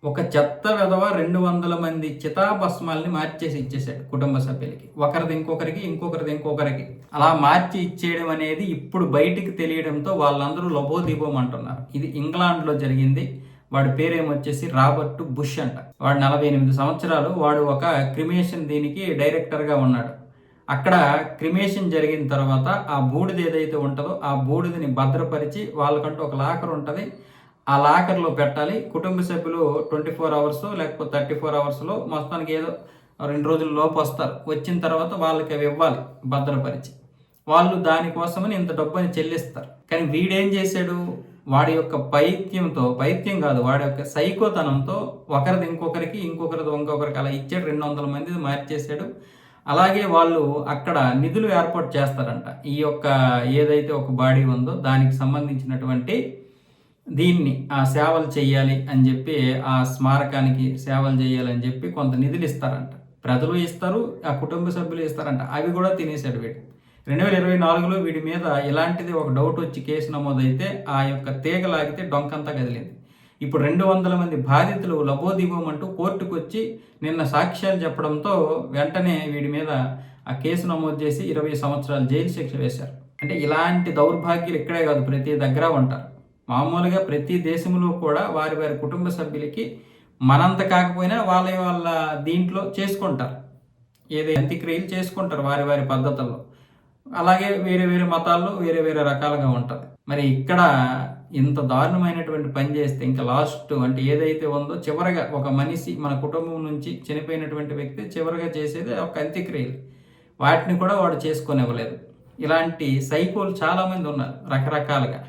ఒక చెత్త వెధవ 200 మంది చితాభస్మాల్ని మార్చేసి ఇచ్చేసాడు కుటుంబ సభ్యులకి. ఒకరిది ఇంకొకరికి, ఇంకొకరిది ఇంకొకరికి. అలా మార్చి ఇచ్చేయడం అనేది ఇప్పుడు బయటికి తెలియడంతో వాళ్ళందరూ లబోదిబోం అంటున్నారు. ఇది ఇంగ్లాండ్లో జరిగింది. వాడి పేరేమొచ్చేసి రాబర్ట్ బుష్ అంట. వాడు 48 సంవత్సరాలు. వాడు ఒక క్రిమేషన్ దీనికి డైరెక్టర్గా ఉన్నాడు. అక్కడ క్రిమేషన్ జరిగిన తర్వాత ఆ బూడిద ఏదైతే ఉంటుందో ఆ బూడిదని భద్రపరిచి వాళ్ళకంటూ ఒక లాకర్ ఉంటుంది. ఆ లాకర్లో పెట్టాలి. కుటుంబ సభ్యులు 24 అవర్స్ లేకపోతే 34 అవర్స్లో మొత్తానికి ఏదో 2 రోజుల లోపు వస్తారు. వచ్చిన తర్వాత వాళ్ళకి అవి ఇవ్వాలి భద్రపరిచి. వాళ్ళు దానికోసమని ఇంత డబ్బుని చెల్లిస్తారు. కానీ వీడేం చేశాడు? వాడి యొక్క పైత్యం కాదు, వాడి యొక్క సైకోతనంతో ఒకరిది ఇంకొకరికి, ఇంకొకరిది ఇంకొకరికి అలా ఇచ్చాడు. 200 మంది మార్చేశాడు. అలాగే వాళ్ళు అక్కడ నిధులు ఏర్పాటు చేస్తారంట. ఈ యొక్క ఏదైతే ఒక బాడీ ఉందో దానికి సంబంధించినటువంటి దీన్ని ఆ సేవలు చేయాలి అని చెప్పి, ఆ స్మారకానికి సేవలు చేయాలని చెప్పి కొంత నిధులు ఇస్తారంట. ప్రజలు ఇస్తారు, ఆ కుటుంబ సభ్యులు ఇస్తారంట. అవి కూడా తినేశాడు వీడు. 2024లో వీడి మీద ఇలాంటిది ఒక డౌట్ వచ్చి కేసు నమోదైతే ఆ యొక్క తీగ లాగితే డొంకంతా కదిలింది. ఇప్పుడు 200 మంది బాధితులు లబోదిబోం అంటూ కోర్టుకు వచ్చి నిన్న సాక్ష్యాలు చెప్పడంతో వెంటనే వీడి మీద ఆ కేసు నమోదు చేసి 20 సంవత్సరాలు జైలు శిక్ష వేశారు. అంటే ఇలాంటి దౌర్భాగ్యులు ఇక్కడే కాదు, ప్రతి దగ్గర ఉంటారు. మామూలుగా ప్రతి దేశంలో కూడా వారి వారి కుటుంబ సభ్యులకి మనంత కాకపోయినా వాళ్ళ దీంట్లో చేసుకుంటారు. ఏదైతే అంత్యక్రియలు చేసుకుంటారు వారి వారి పద్ధతుల్లో. అలాగే వేరే వేరే మతాల్లో వేరే వేరే రకాలుగా ఉంటుంది. మరి ఇక్కడ ఇంత దారుణమైనటువంటి పని చేస్తే ఇంకా లాస్ట్ అంటే ఏదైతే ఉందో చివరగా ఒక మనిషి మన కుటుంబం నుంచి చనిపోయినటువంటి వ్యక్తి చివరగా చేసేది ఒక అంత్యక్రియలు. వాటిని కూడా వాడు చేసుకొనివ్వలేదు. ఇలాంటి సైకోలు చాలామంది ఉన్నారు రకరకాలుగా.